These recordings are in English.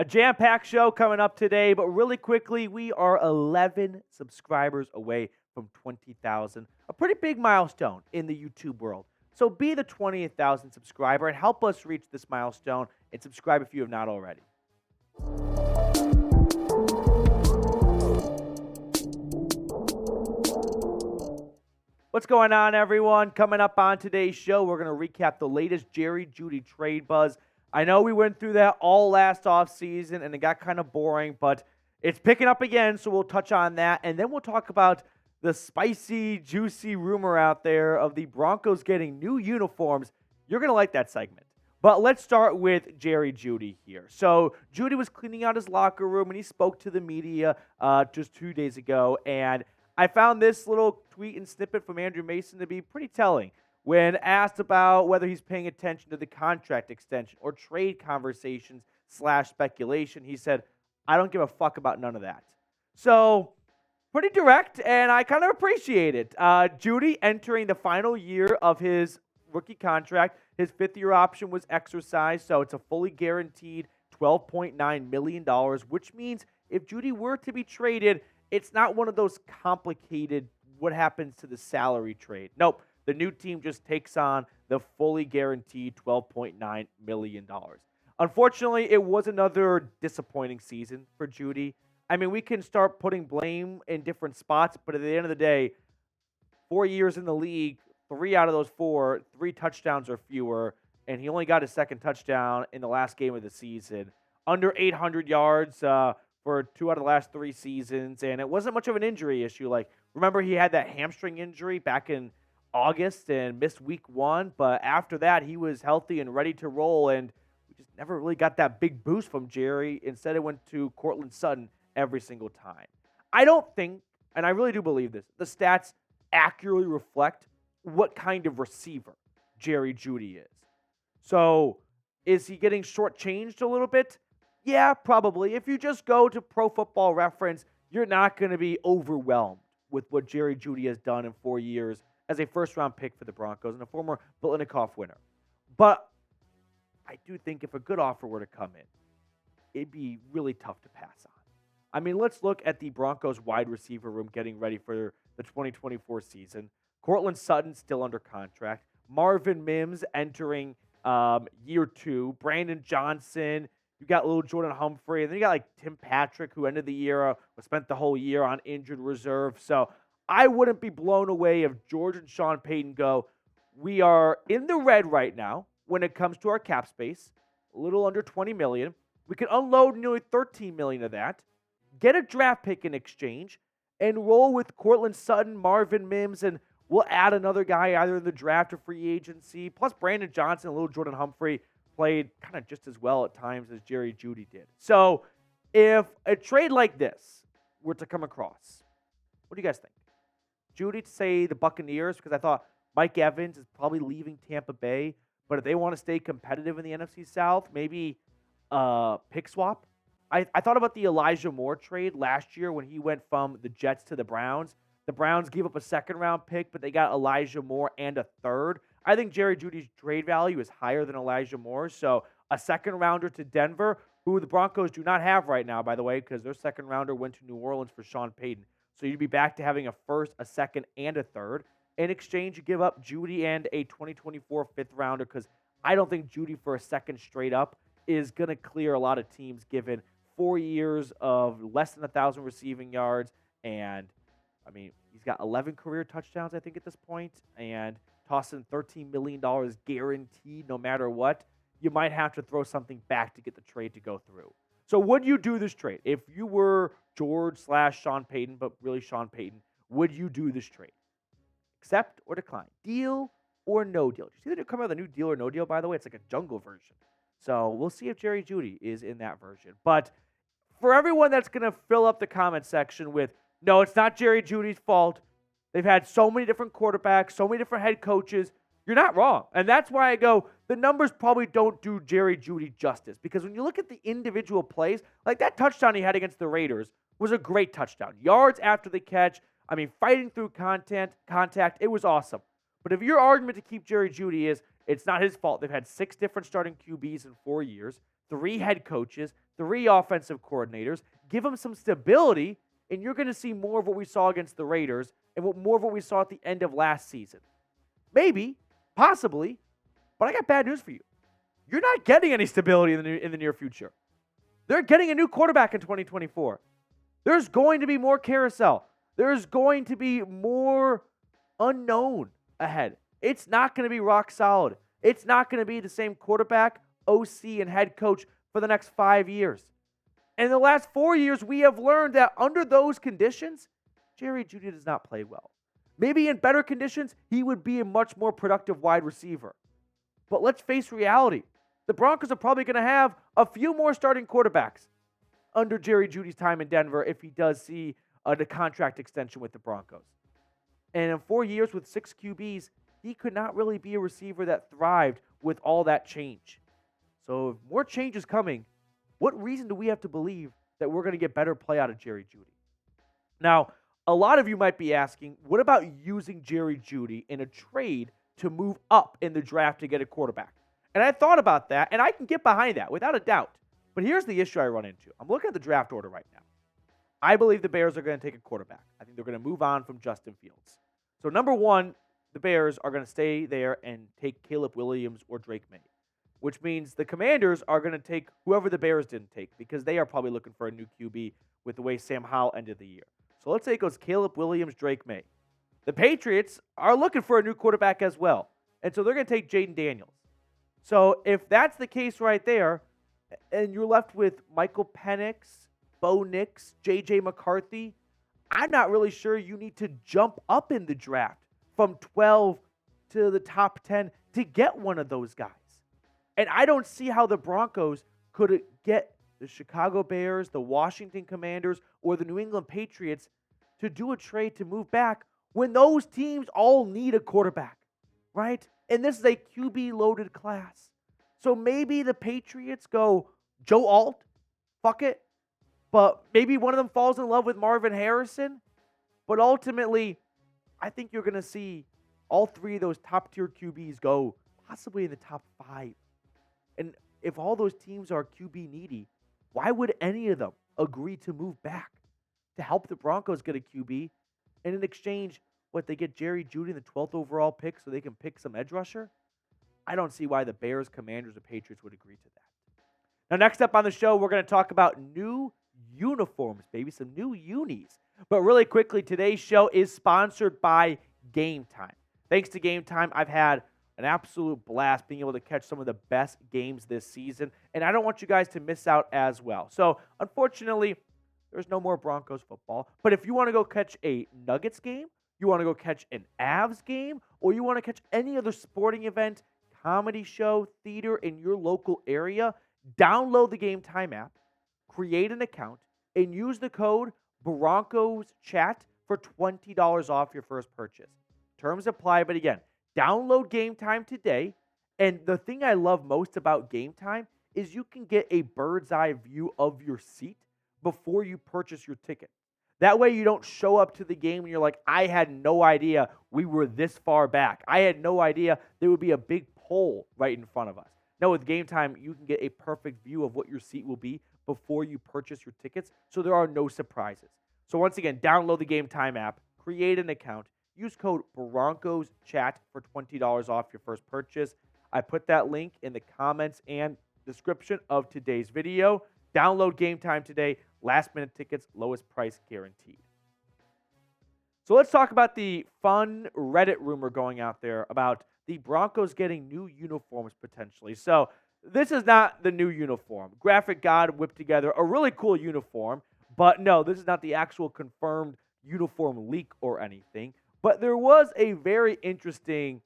A jam-packed show coming up today, but really quickly, we are 11 subscribers away from 20,000, a pretty big milestone in the YouTube world. So be the 20,000 subscriber and help us reach this milestone and subscribe if you have not already. What's going on, everyone? Coming up on today's show, we're going to recap the latest Jerry Jeudy trade buzz. I know we went through that all last offseason, and it got kind of boring, but it's picking up again, so we'll touch on that. And then we'll talk about the spicy, juicy rumor out there of the Broncos getting new uniforms. You're going to like that segment. But let's start with Jerry Jeudy here. So Jeudy was cleaning out his locker room, and he spoke to the media just 2 days ago, and I found this little tweet and snippet from Andrew Mason to be pretty telling. When asked about whether he's paying attention to the contract extension or trade conversations / speculation, he said, "I don't give a fuck about none of that." So, pretty direct, and I kind of appreciate it. Jeudy entering the final year of his rookie contract. His fifth-year option was exercised, so it's a fully guaranteed $12.9 million, which means if Jeudy were to be traded, it's not one of those complicated what happens to the salary trade. Nope. The new team just takes on the fully guaranteed $12.9 million. Unfortunately, it was another disappointing season for Jeudy. I mean, we can start putting blame in different spots, but at the end of the day, 4 years in the league, 3 out of those 4, 3 touchdowns or fewer, and he only got his second touchdown in the last game of the season. Under 800 yards for 2 out of the last 3 seasons, and it wasn't much of an injury issue. Like, remember, he had that hamstring injury back in August and missed week 1, but after that, he was healthy and ready to roll, and we just never really got that big boost from Jerry. Instead, it went to Courtland Sutton every single time. I don't think, and I really do believe this, the stats accurately reflect what kind of receiver Jerry Jeudy is. So, is he getting shortchanged a little bit? Yeah, probably. If you just go to Pro Football Reference, you're not going to be overwhelmed with what Jerry Jeudy has done in 4 years as a first-round pick for the Broncos and a former Biletnikoff winner. But I do think if a good offer were to come in, it'd be really tough to pass on. I mean, let's look at the Broncos wide receiver room getting ready for the 2024 season. Courtland Sutton still under contract. Marvin Mims entering year 2. Brandon Johnson. You got little Jordan Humphrey. And then you got like Tim Patrick, who ended the year, spent the whole year on injured reserve. So I wouldn't be blown away if George and Sean Payton go, we are in the red right now when it comes to our cap space, a little under $20 million. We can unload nearly $13 million of that, get a draft pick in exchange, and roll with Courtland Sutton, Marvin Mims, and we'll add another guy either in the draft or free agency. Plus Brandon Johnson and little Jordan Humphrey played kind of just as well at times as Jerry Jeudy did. So if a trade like this were to come across, what do you guys think? Jeudy to say the Buccaneers, because I thought Mike Evans is probably leaving Tampa Bay, but if they want to stay competitive in the NFC South, maybe pick swap. I thought about the Elijah Moore trade last year when he went from the Jets to the Browns. The Browns gave up a second-round pick, but they got Elijah Moore and a third. I think Jerry Jeudy's trade value is higher than Elijah Moore's, so a second-rounder to Denver, who the Broncos do not have right now, by the way, because their second-rounder went to New Orleans for Sean Payton. So you'd be back to having a first, a second, and a third. In exchange, you give up Jeudy and a 2024 fifth-rounder, because I don't think Jeudy for a second straight up is going to clear a lot of teams given 4 years of less than 1,000 receiving yards. And, I mean, he's got 11 career touchdowns, I think, at this point, and tossing $13 million guaranteed no matter what. You might have to throw something back to get the trade to go through. So would you do this trade? If you were George/Sean Payton, but really Sean Payton, would you do this trade? Accept or decline? Deal or no deal? Did you see that they're coming out with a new deal or no deal, by the way? It's like a jungle version. So we'll see if Jerry Jeudy is in that version. But for everyone that's going to fill up the comment section with, no, it's not Jerry Jeudy's fault. They've had so many different quarterbacks, so many different head coaches. You're not wrong. And that's why I go, the numbers probably don't do Jerry Jeudy justice. Because when you look at the individual plays, like that touchdown he had against the Raiders was a great touchdown. Yards after the catch. I mean, fighting through contact, it was awesome. But if your argument to keep Jerry Jeudy is it's not his fault, they've had 6 different starting QBs in 4 years, 3 head coaches, 3 offensive coordinators, give them some stability, and you're going to see more of what we saw against the Raiders and more of what we saw at the end of last season. Maybe, possibly, but I got bad news for you. You're not getting any stability in the near future. They're getting a new quarterback in 2024. There's going to be more carousel. There's going to be more unknown ahead. It's not going to be rock solid. It's not going to be the same quarterback, OC, and head coach for the next 5 years. And in the last 4 years, we have learned that under those conditions, Jerry Jeudy does not play well. Maybe in better conditions, he would be a much more productive wide receiver. But let's face reality. The Broncos are probably going to have a few more starting quarterbacks under Jerry Jeudy's time in Denver if he does see the contract extension with the Broncos. And in 4 years with 6 QBs, he could not really be a receiver that thrived with all that change. So if more change is coming, what reason do we have to believe that we're going to get better play out of Jerry Jeudy? Now, a lot of you might be asking, what about using Jerry Jeudy in a trade to move up in the draft to get a quarterback? And I thought about that, and I can get behind that without a doubt. But here's the issue I run into. I'm looking at the draft order right now. I believe the Bears are going to take a quarterback. I think they're going to move on from Justin Fields. So number one, the Bears are going to stay there and take Caleb Williams or Drake May, which means the Commanders are going to take whoever the Bears didn't take because they are probably looking for a new QB with the way Sam Howell ended the year. So let's say it goes Caleb Williams, Drake May. The Patriots are looking for a new quarterback as well, and so they're going to take Jaden Daniels. So if that's the case right there, and you're left with Michael Penix, Bo Nix, J.J. McCarthy, I'm not really sure you need to jump up in the draft from 12 to the top 10 to get one of those guys. And I don't see how the Broncos could get the Chicago Bears, the Washington Commanders, or the New England Patriots to do a trade to move back when those teams all need a quarterback, right? And this is a QB-loaded class. So maybe the Patriots go Joe Alt, fuck it. But maybe one of them falls in love with Marvin Harrison. But ultimately, I think you're going to see all 3 of those top-tier QBs go possibly in the top 5. And if all those teams are QB needy, why would any of them agree to move back to help the Broncos get a QB? And in exchange, they get Jerry Jeudy in the 12th overall pick so they can pick some edge rusher? I don't see why the Bears, Commanders, or Patriots would agree to that. Now, next up on the show, we're going to talk about new uniforms, baby, some new unis. But really quickly, today's show is sponsored by Game Time. Thanks to Game Time, I've had an absolute blast being able to catch some of the best games this season, and I don't want you guys to miss out as well. So, unfortunately, there's no more Broncos football, but if you want to go catch a Nuggets game, you want to go catch an Avs game, or you want to catch any other sporting event, comedy show, theater in your local area, download the Game Time app, create an account, and use the code BroncosChat for $20 off your first purchase. Terms apply, but again, download Game Time today. And the thing I love most about Game Time is you can get a bird's eye view of your seat before you purchase your ticket. That way you don't show up to the game and you're like, I had no idea we were this far back. I had no idea there would be a big pole right in front of us. Now with Game Time, you can get a perfect view of what your seat will be before you purchase your tickets, so there are no surprises. So once again, download the Game Time app, create an account, use code BroncosChat for $20 off your first purchase. I put that link in the comments and description of today's video. Download Game Time today. Last minute tickets, lowest price guaranteed. So let's talk about the fun Reddit rumor going out there about the Broncos getting new uniforms potentially. So this is not the new uniform. Graphic God whipped together a really cool uniform, but no, this is not the actual confirmed uniform leak or anything. But there was a very interesting,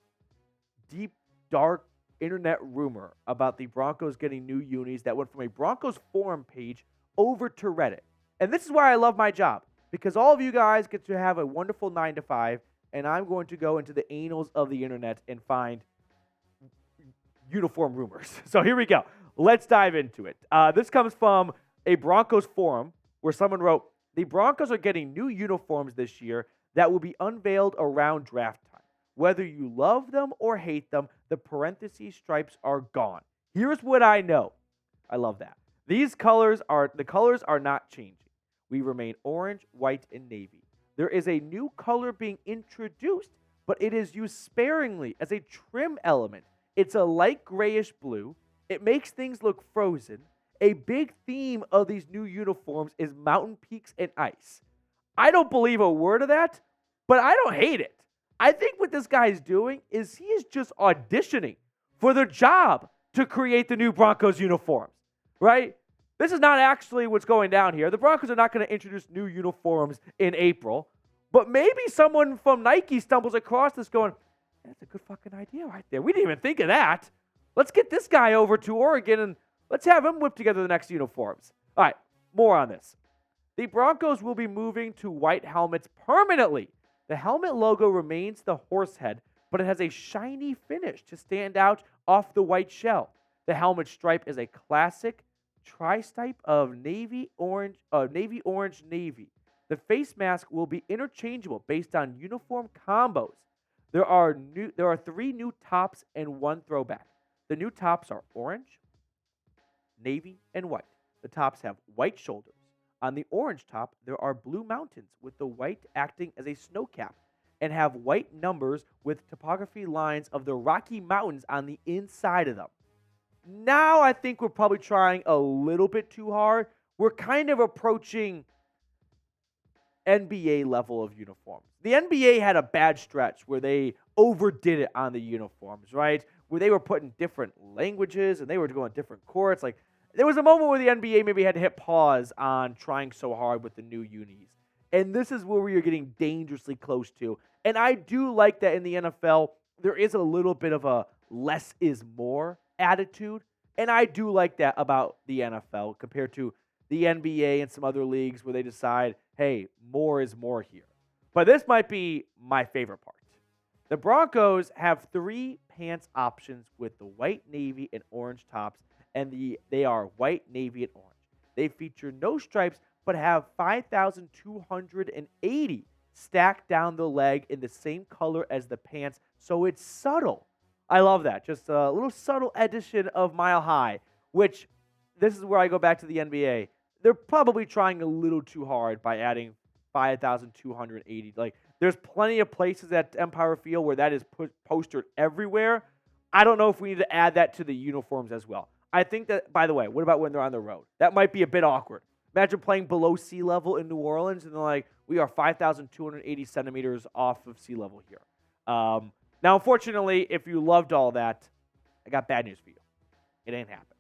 deep, dark internet rumor about the Broncos getting new unis that went from a Broncos forum page over to Reddit. And this is why I love my job, because all of you guys get to have a wonderful 9 to 5, and I'm going to go into the annals of the internet and find uniform rumors. So here we go. Let's dive into it. This comes from a Broncos forum where someone wrote, the Broncos are getting new uniforms this year that will be unveiled around draft time. Whether you love them or hate them, the parentheses stripes are gone. Here's what I know. I love that. The colors are not changing. We remain orange, white, and navy. There is a new color being introduced, but it is used sparingly as a trim element. It's a light grayish blue. It makes things look frozen. A big theme of these new uniforms is mountain peaks and ice. I don't believe a word of that, but I don't hate it. I think what this guy is doing is he is just auditioning for the job to create the new Broncos uniforms, right? This is not actually what's going down here. The Broncos are not going to introduce new uniforms in April, but maybe someone from Nike stumbles across this going, that's a good fucking idea right there. We didn't even think of that. Let's get this guy over to Oregon and let's have him whip together the next uniforms. All right, more on this. The Broncos will be moving to white helmets permanently. The helmet logo remains the horse head, but it has a shiny finish to stand out off the white shell. The helmet stripe is a classic tristripe of navy orange. The face mask will be interchangeable based on uniform combos. There are 3 new tops and 1 throwback. The new tops are orange, navy, and white. The tops have white shoulders. On the orange top, there are blue mountains with the white acting as a snow cap and have white numbers with topography lines of the Rocky Mountains on the inside of them. Now I think we're probably trying a little bit too hard. We're kind of approaching NBA level of uniforms. The NBA had a bad stretch where they overdid it on the uniforms, right? Where they were putting different languages and they were going different courts. Like, there was a moment where the NBA maybe had to hit pause on trying so hard with the new unis. And this is where we are getting dangerously close to. And I do like that in the NFL, there is a little bit of a less is more attitude. And I do like that about the NFL compared to the NBA and some other leagues where they decide, hey, more is more here. But this might be my favorite part. The Broncos have 3 pants options with the white, navy, and orange tops, and they are white, navy, and orange. They feature no stripes, but have 5,280 stacked down the leg in the same color as the pants, so it's subtle. I love that. Just a little subtle addition of Mile High, which this is where I go back to the NBA. They're probably trying a little too hard by adding 5,280. Like, there's plenty of places at Empire Field where that is postered everywhere. I don't know if we need to add that to the uniforms as well. I think that, by the way, what about when they're on the road? That might be a bit awkward. Imagine playing below sea level in New Orleans, and they're like, we are 5,280 centimeters off of sea level here. Now, unfortunately, if you loved all that, I got bad news for you. It ain't happening.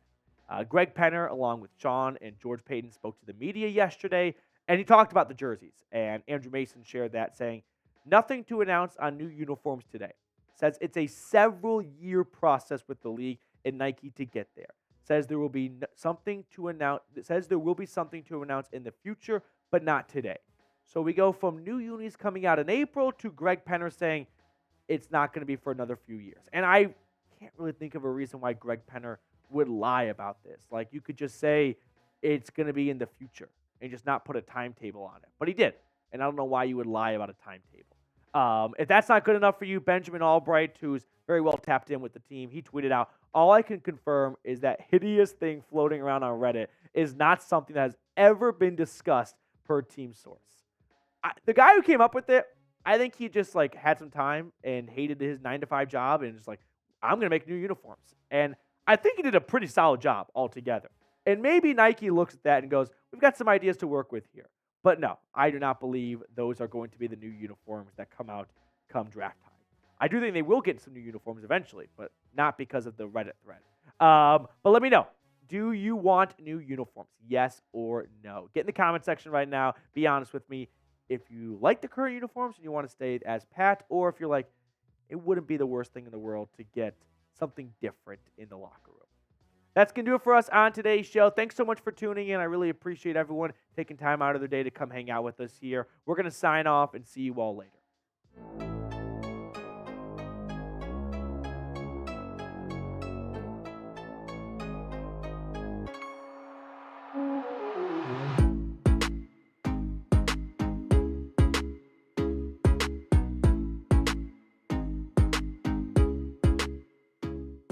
Greg Penner, along with Sean and George Payton, spoke to the media yesterday, and he talked about the jerseys. And Andrew Mason shared that, saying, nothing to announce on new uniforms today. Says it's a several-year process with the league and Nike to get there. Says there will be something to announce. Says there will be something to announce in the future, but not today. So we go from new unis coming out in April to Greg Penner saying it's not going to be for another few years. And I can't really think of a reason why Greg Penner would lie about this. Like, you could just say it's going to be in the future and just not put a timetable on it. But he did. And I don't know why you would lie about a timetable. If that's not good enough for you, Benjamin Albright, who's very well tapped in with the team, he tweeted out, all I can confirm is that hideous thing floating around on Reddit is not something that has ever been discussed per team source. The guy who came up with it, I think he just like had some time and hated his 9-to-5 job and just like, I'm going to make new uniforms. And I think he did a pretty solid job altogether. And maybe Nike looks at that and goes, we've got some ideas to work with here. But no, I do not believe those are going to be the new uniforms that come out come draft time. I do think they will get some new uniforms eventually, but not because of the Reddit thread. But let me know. Do you want new uniforms? Yes or no? Get in the comment section right now. Be honest with me. If you like the current uniforms and you want to stay as Pat, or if you're like, it wouldn't be the worst thing in the world to get something different in the locker room. That's going to do it for us on today's show. Thanks so much for tuning in. I really appreciate everyone taking time out of their day to come hang out with us here. We're going to sign off and see you all later.